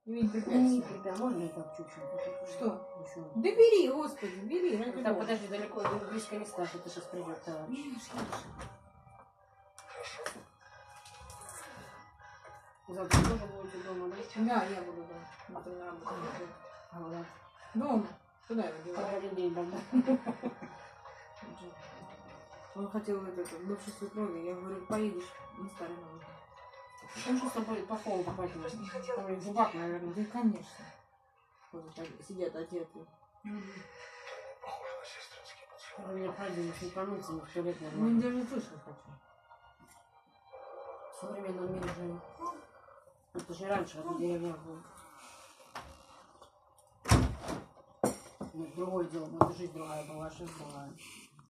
Він Не препятствует. припя, можно так чуть-чуть? Что? Еще. Да бери, господи, бери. ради Так, бога. подожди, далеко, близко не ставь, это сейчас придет товарищ. Ешь, ешь. Завтра тоже будете дома, да? Да, я буду дома. Смотрю на работу. А, вот. Дома. Куда я Как деваю? один день тогда. Он хотел бывшей свекрови. Я говорю, поедешь на старый Новый год. Ну что с тобой плохого попадет? Там зубак, наверное. Да, конечно. Вот так сидят одетые. Вы необходимо светануться в туалет, Ну, наверное. я даже слышать хочу. В современном мире живем. Это же раньше, как в деревнях было. Ну, другое дело, может, жизнь другая была, а сейчас другая.